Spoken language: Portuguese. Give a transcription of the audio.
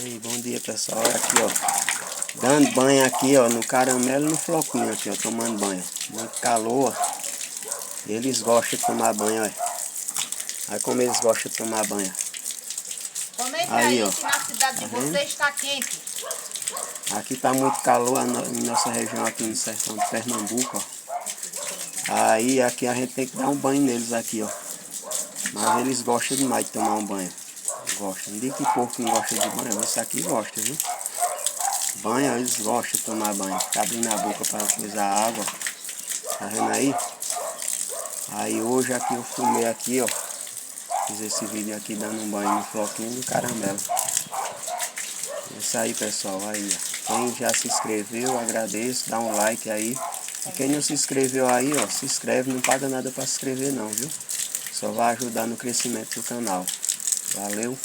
Aí, bom dia pessoal, aqui ó, dando banho aqui ó, no caramelo e no floquinho aqui ó, tomando banho, muito calor ó. Eles gostam de tomar banho, olha. Olha como eles gostam de tomar banho. Comenta Aí ó, se na cidade de vocês está quente. Aqui tá muito calor em nossa região aqui no sertão de Pernambuco ó. Aí aqui a gente tem que dar um banho neles aqui ó. Mas eles gostam demais de tomar um banho. Gostam, não digo que porco não gosta de banho, mas esse aqui gosta, viu? Banho, eles gostam de tomar banho. Fica abrindo a boca para coisar a água. Tá vendo aí? Aí hoje aqui eu filmei aqui, ó. Fiz esse vídeo aqui dando um banho no floquinho do caramelo. Isso aí, pessoal. Aí, ó. Quem já se inscreveu, agradeço. Dá um like aí. E quem não se inscreveu aí, ó, se inscreve. Não paga nada para se inscrever não, viu? Só vai ajudar no crescimento do canal. Valeu!